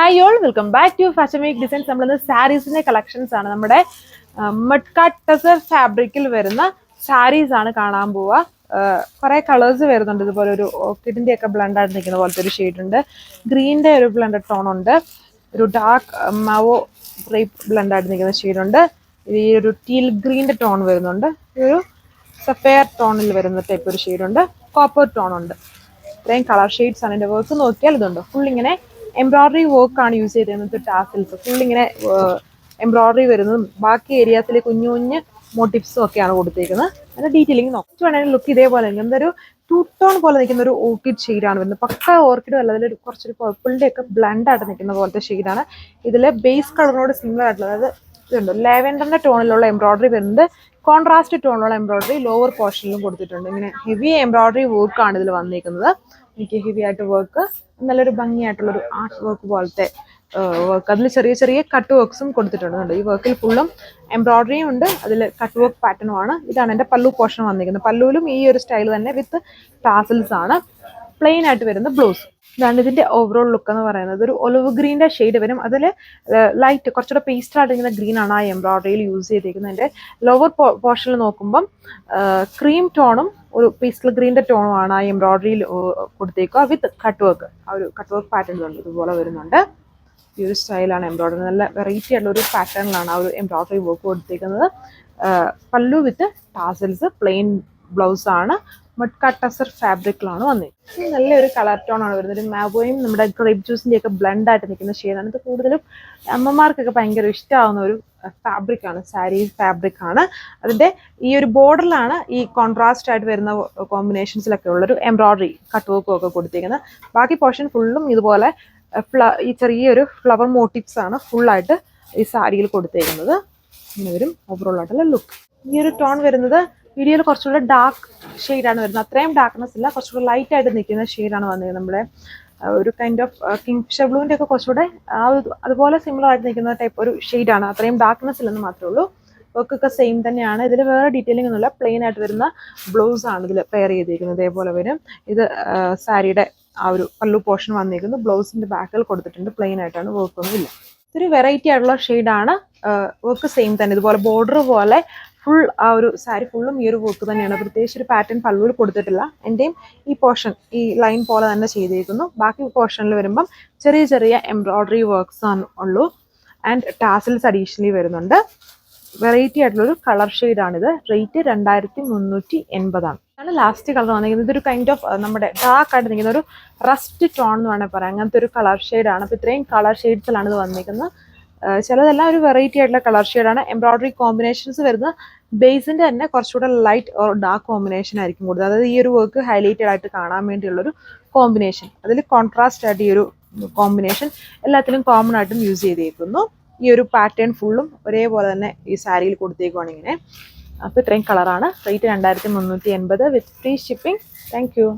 Hi all welcome back to fashion week designs. നമ്മളിന്ന് സാരീസിന്റെ collections ആണ്. നമ്മുടെ മഡ്കാട്ട് ടസർ ഫാബ്രിക്കിൽ വരുന്ന സാരീസ് ആണ് കാണാൻ പോവുക. കുറെ കളേഴ്സ് വരുന്നുണ്ട്. ഇതുപോലെ ഒരു ഓർക്കിഡിന്റെ ഒക്കെ ബ്ലണ്ട് ആയിട്ട് നിൽക്കുന്ന പോലത്തെ ഒരു ഷെയ്ഡ് ഉണ്ട്. ഗ്രീനിന്റെ ഒരു ബ്ലണ്ടഡ് ടോൺ ഉണ്ട്. ഒരു ഡാർക്ക് മാവോ ഗ്രേപ്പ് ബ്ലണ്ട് ആയിട്ട് നിൽക്കുന്ന ഷെയ്ഡ് ഉണ്ട്. ഈ ഒരു ടീൽ ഗ്രീനിന്റെ ടോൺ വരുന്നുണ്ട്. ഒരു സഫയർ ടോണിൽ വരുന്ന ടൈപ്പ് ഒരു ഷെയ്ഡ് ഉണ്ട്. കോപ്പർ ടോൺ ഉണ്ട്. ഇത്രയും കളർ ഷെയ്ഡ്സ് ആണ്. എൻ്റെ വർക്ക് നോക്കിയാൽ ഇതുണ്ട്. ഫുൾ ഇങ്ങനെ എംബ്രോയിഡറി വർക്ക് ആണ് യൂസ് ചെയ്തിരുന്നത്. ടാസിൽസ് ഫുൾ ഇങ്ങനെ എംബ്രോയിഡറി വരുന്നതും ബാക്കി ഏരിയാസിലെ കുഞ്ഞു കുഞ്ഞ് മോട്ടിവ്സും ഒക്കെയാണ് കൊടുത്തേക്കുന്നത്. അതിന്റെ ഡീറ്റെയിലിംഗ് നോക്കി വേണമെങ്കിൽ ലുക്ക് ഇതേപോലെ എന്തൊരു ടൂ ടോൺ പോലെ നിൽക്കുന്ന ഒരു ഓർക്കിഡ് ഷെയ്ഡാണ് വരുന്നത്. പക്ക ഓർക്കിഡും അല്ല, അതിൽ കുറച്ചൊരു പർപ്പിളിന്റെ ഒക്കെ ബ്ലണ്ട് ആയിട്ട് നിൽക്കുന്ന പോലത്തെ ഷെയ്ഡാണ്. ഇതിലെ ബേസ് കളറിനോട് സിമിലർ ആയിട്ടുള്ള, അതായത് ഇതുണ്ട് ലാവെൻഡറിന്റെ ടോണിലുള്ള എംബ്രോയിഡറി വരുന്നത്. കോൺട്രാസ്റ്റ് ടോണിലുള്ള എംബ്രോയിഡറി ലോവർ പോർഷനിലും കൊടുത്തിട്ടുണ്ട്. ഇങ്ങനെ ഹെവി എംബ്രോയിഡറി വർക്കാണ് ഇതിൽ വന്നിരിക്കുന്നത്. എനിക്ക് ഹെവി ആയിട്ട് വർക്ക്, നല്ലൊരു ഭംഗിയായിട്ടുള്ളൊരു ആർട്ട് വർക്ക് പോലത്തെ വർക്ക്. അതിൽ ചെറിയ ചെറിയ കട്ട് വർക്ക്സും കൊടുത്തിട്ടുണ്ട്. ഈ വർക്കിൽ ഫുള്ളും എംബ്രോയിഡറിയും ഉണ്ട്, അതിൽ കട്ട് വർക്ക് പാറ്റേണും ആണ്. ഇതാണ് എൻ്റെ പല്ലു പോർഷൻ വന്നിരിക്കുന്നത്. പല്ലുവിലും ഈ ഒരു സ്റ്റൈൽ തന്നെ വിത്ത് ടാസൽസ് ആണ്. പ്ലെയിൻ ആയിട്ട് വരുന്ന ബ്ലൗസ്. ഇതാണ് ഇതിന്റെ ഓവറോൾ ലുക്ക് എന്ന് പറയുന്നത്. ഒരു ഒലിവ് ഗ്രീൻ്റെ ഷെയ്ഡ് വരും. അതിൽ ലൈറ്റ് കുറച്ചുകൂടെ പേസ്റ്റ് ആയിട്ടിരിക്കുന്ന ഗ്രീൻ ആണ് ആ എംബ്രോയിഡറിയിൽ യൂസ് ചെയ്തിരിക്കുന്നത്. എൻ്റെ ലോവർ പോർഷനിൽ നോക്കുമ്പം ക്രീം ടോണും ഒരു പേസ്റ്റൽ ഗ്രീൻ്റെ ടോണും ആണ് ആ എംബ്രോയിഡറിയിൽ കൊടുത്തേക്കുക വിത്ത് കട്ട് വർക്ക്. ആ ഒരു കട്ട് വർക്ക് പാറ്റേൺ ഉണ്ട്, ഇതുപോലെ വരുന്നുണ്ട്. ഈ ഒരു സ്റ്റൈലാണ് എംബ്രോയിഡറി. നല്ല വെറൈറ്റി ആയിട്ടുള്ള ഒരു പാറ്റേണിലാണ് ആ ഒരു എംബ്രോയിഡറി വർക്ക് കൊടുത്തേക്കുന്നത്. പല്ലു വിത്ത് ടാസൽസ്, പ്ലെയിൻ ബ്ലൗസ് ആണ്. മഡ്കാട്ട് ടസർ ഫാബ്രിക്കിലാണ് വന്നിരിക്കുന്നത്. നല്ലൊരു കളർ ടോൺ ആണ് വരുന്നത്. ഒരു മാവോയും നമ്മുടെ ഗ്രേപ്പ് ജ്യൂസിന്റെ ഒക്കെ ബ്ലണ്ട് ആയിട്ട് നിൽക്കുന്ന ഷെയ്ഡാണ്. ഇത് കൂടുതലും അമ്മമാർക്കൊക്കെ ഭയങ്കര ഇഷ്ടമാവുന്ന ഒരു ഫാബ്രിക് ആണ്, സാരി ഫാബ്രിക് ആണ്. അതിന്റെ ഈ ഒരു ബോർഡറിലാണ് ഈ കോൺട്രാസ്റ്റ് ആയിട്ട് വരുന്ന കോമ്പിനേഷൻസിലൊക്കെ ഉള്ളൊരു എംബ്രോയിഡറി കട്ട് വർക്കും ഒക്കെ കൊടുത്തിരിക്കുന്നത്. ബാക്കി പോർഷൻ ഫുള്ളും ഇതുപോലെ ഈ ചെറിയൊരു ഫ്ലവർ മോട്ടീവ്സ് ആണ് ഫുള്ളായിട്ട് ഈ സാരിയിൽ കൊടുത്തേക്കുന്നത്. ഇങ്ങനെ വരും ഓവറോൾ ആയിട്ടുള്ള ലുക്ക്. ഈ ഒരു ടോൺ വരുന്നത് വീഡിയോയിൽ കുറച്ചുകൂടെ ഡാർക്ക് ഷെയ്ഡാണ് വരുന്നത്. അത്രയും ഡാർക്ക്നെസ് ഇല്ല, കുറച്ചുകൂടെ ലൈറ്റ് ആയിട്ട് നിൽക്കുന്ന ഷെയ്ഡാണ് വന്നത്. നമ്മുടെ ഒരു കൈൻഡ് ഓഫ് കിങ്ഫിഷർ ബ്ലൂവിൻ്റെ ഒക്കെ കുറച്ചുകൂടെ അതുപോലെ സിമിലർ ആയിട്ട് നിൽക്കുന്ന ടൈപ്പ് ഒരു ഷെയ്ഡാണ്. അത്രയും ഡാർക്ക്നെസ് ഇല്ലെന്ന് മാത്രമേ ഉള്ളൂ. വർക്കൊക്കെ സെയിം തന്നെയാണ്. ഇതിൽ വേറെ ഡീറ്റെയിലിംഗ് ഒന്നുമില്ല. പ്ലെയിൻ ആയിട്ട് വരുന്ന ബ്ലൗസ് ആണ് ഇതിൽ പെയർ ചെയ്തിരിക്കുന്നത്. ഇതേപോലെ വരും. ഇത് സാരിയുടെ ആ ഒരു പല്ലു പോർഷൻ വന്നിരിക്കുന്നു. ബ്ലൗസിന്റെ ബാക്കിൽ കൊടുത്തിട്ടുണ്ട്. പ്ലെയിൻ ആയിട്ടാണ്, വർക്കൊന്നും ഇല്ല. ഇതൊരു വെറൈറ്റി ആയിട്ടുള്ള ഷെയ്ഡാണ്. വർക്ക് സെയിം തന്നെ, ഇതുപോലെ ബോർഡർ പോലെ ഫുൾ ആ ഒരു സാരി ഫുള്ളും ഈ ഒരു വർക്ക് തന്നെയാണ്. പ്രത്യേകിച്ച് ഒരു പാറ്റേൺ പല്ലുവിൽ കൊടുത്തിട്ടില്ല. എൻ്റെയും ഈ പോർഷൻ ഈ ലൈൻ പോലെ തന്നെ ചെയ്തിരിക്കുന്നു. ബാക്കി പോർഷനിൽ വരുമ്പം ചെറിയ ചെറിയ എംബ്രോയിഡറി വർക്ക്സ് ആണ് ഉള്ളൂ. ആൻഡ് ടാസൽസ് അഡീഷണലി വരുന്നുണ്ട്. വെറൈറ്റി ആയിട്ടുള്ളൊരു കളർ ഷെയ്ഡാണിത്. റേറ്റ് 2380 ആണ്. ലാസ്റ്റ് കളർ വന്നിരിക്കുന്നത് ഇതൊരു കൈൻഡ് ഓഫ് നമ്മുടെ ഡാർക്ക് ആയിട്ട് നിൽക്കുന്ന ഒരു റസ്റ്റ് ടോൺ എന്ന് വേണമെങ്കിൽ പറയാം. അങ്ങനത്തെ ഒരു കളർ ഷെയ്ഡാണ്. അപ്പോൾ ഇത്രയും കളർ ഷെയ്ഡ്സിലാണ് ഇത് വന്നിരിക്കുന്നത്. ചിലതെല്ലാം ഒരു വെറൈറ്റി ആയിട്ടുള്ള കളർ ഷെയ്ഡാണ്. എംബ്രോയിഡറി കോമ്പിനേഷൻസ് വരുന്ന ബേസിന്റെ തന്നെ കുറച്ചുകൂടെ ലൈറ്റ് ഓർ ഡാർക്ക് കോമ്പിനേഷൻ ആയിരിക്കും കൂടുതൽ. അതായത് ഈ ഒരു വർക്ക് ഹൈലൈറ്റഡ് ആയിട്ട് കാണാൻ വേണ്ടിയുള്ളൊരു കോമ്പിനേഷൻ. അതിൽ കോൺട്രാസ്റ്റ് ആയിട്ട് ഈ ഒരു കോമ്പിനേഷൻ എല്ലാത്തിലും കോമൺ ആയിട്ടും യൂസ് ചെയ്തേക്കുന്നു. ഈ ഒരു പാറ്റേൺ ഫുള്ളും ഒരേപോലെ തന്നെ ഈ സാരിയിൽ കൊടുത്തേക്കുവാണ് ഇങ്ങനെ. അപ്പോൾ ഇത്രയും കളറാണ്. Rate 2380 with free shipping. Thank you.